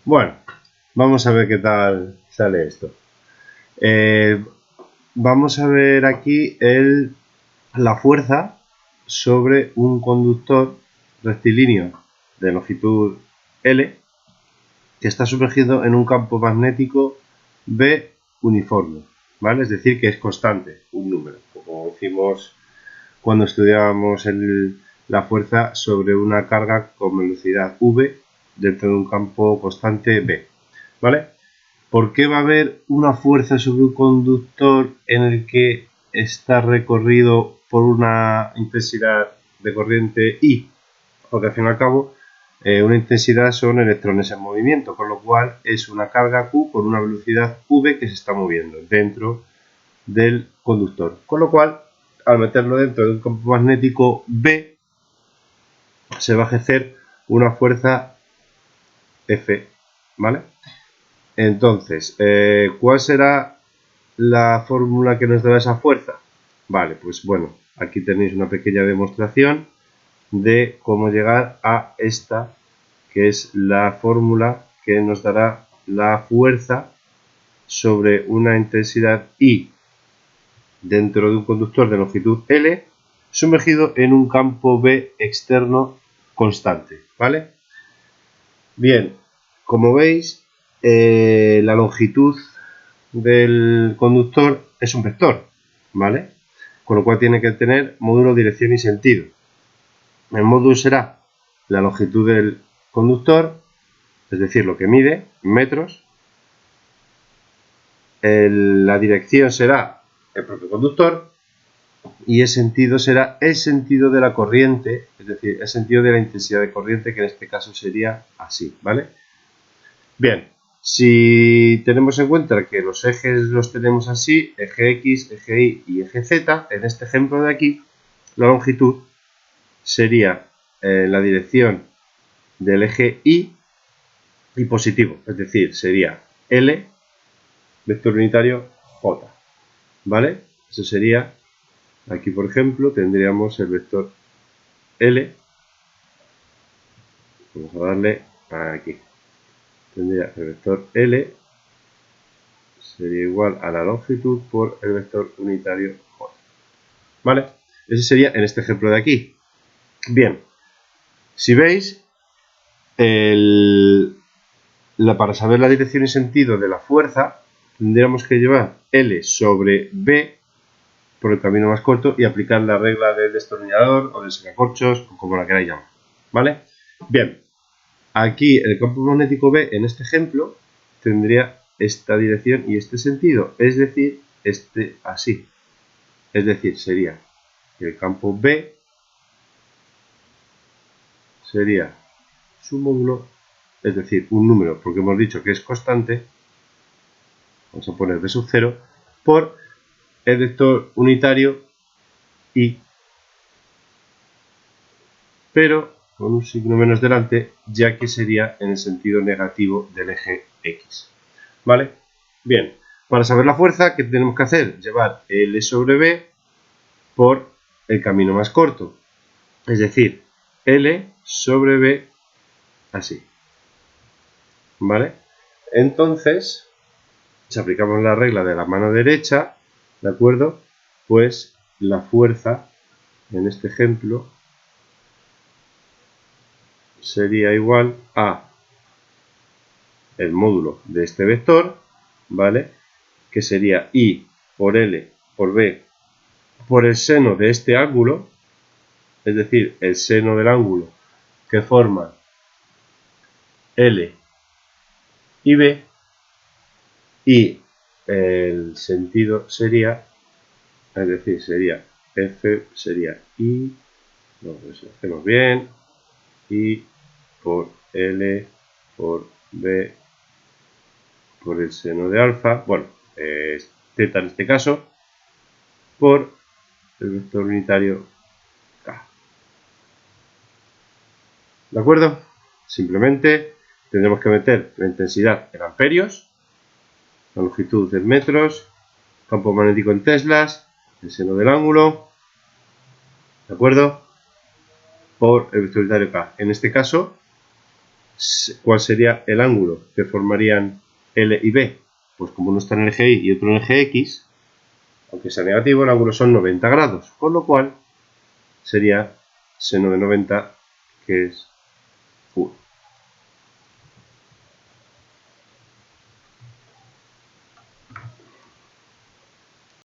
Bueno, vamos a ver qué tal sale esto. Vamos a ver aquí la fuerza sobre un conductor rectilíneo de longitud L que está sumergido en un campo magnético B uniforme, ¿vale? Es decir, que es constante, un número, como hicimos cuando estudiábamos la fuerza sobre una carga con velocidad V dentro de un campo constante B, ¿vale? ¿Por qué va a haber una fuerza sobre un conductor en el que está recorrido por una intensidad de corriente I? Porque al fin y al cabo una intensidad son electrones en movimiento, con lo cual es una carga Q con una velocidad V que se está moviendo dentro del conductor. Con lo cual, al meterlo dentro de un campo magnético B, se va a ejercer una fuerza F, ¿vale? Entonces, ¿cuál será la fórmula que nos dará esa fuerza? Vale, pues bueno, aquí tenéis una pequeña demostración de cómo llegar a esta, que es la fórmula que nos dará la fuerza sobre una intensidad I dentro de un conductor de longitud L sumergido en un campo B externo constante, ¿vale? Bien, como veis, la longitud del conductor es un vector, ¿vale? Con lo cual tiene que tener módulo, dirección y sentido. El módulo será la longitud del conductor, es decir, lo que mide en metros. La dirección será el propio conductor y el sentido será el sentido de la corriente, es decir, el sentido de la intensidad de corriente, que en este caso sería así, ¿vale? Bien, si tenemos en cuenta que los ejes los tenemos así, eje X, eje Y y eje Z, en este ejemplo de aquí, la longitud sería la dirección del eje Y positivo, es decir, sería L, vector unitario, J, ¿vale? Eso sería, aquí por ejemplo, tendríamos el vector L, vamos a darle aquí, tendría el vector L, sería igual a la longitud por el vector unitario J, ¿vale? Ese sería en este ejemplo de aquí. Bien, si veis, para saber la dirección y sentido de la fuerza, tendríamos que llevar L sobre B por el camino más corto y aplicar la regla del destornillador o del sacacorchos, o como la queráis llamar, ¿vale? Bien, aquí el campo magnético B, en este ejemplo, tendría esta dirección y este sentido, es decir, este así. Es decir, sería que el campo B sería su módulo, es decir, un número, porque hemos dicho que es constante, vamos a poner B sub 0, por el vector unitario I, pero con un signo menos delante, ya que sería en el sentido negativo del eje X. ¿Vale? Bien, para saber la fuerza, ¿qué tenemos que hacer? Llevar L sobre B por el camino más corto, es decir, L sobre B así. ¿Vale? Entonces, si aplicamos la regla de la mano derecha, ¿de acuerdo? Pues la fuerza, en este ejemplo, sería igual a el módulo de este vector, ¿vale? Que sería I por L por B por el seno de este ángulo, es decir, el seno del ángulo que forman L y B, y el sentido sería, es decir, sería F, sería I, lo hacemos bien, I por L por B por el seno de alfa, bueno, teta en este caso, por el vector unitario K. ¿De acuerdo? Simplemente tendremos que meter la intensidad en amperios, la longitud en metros, campo magnético en teslas, el seno del ángulo, ¿de acuerdo? Por el vector unitario K. En este caso, ¿cuál sería el ángulo que formarían L y B? Pues como uno está en el eje Y y otro en el eje X, aunque sea negativo, el ángulo son 90 grados, con lo cual sería seno de 90, que es 1.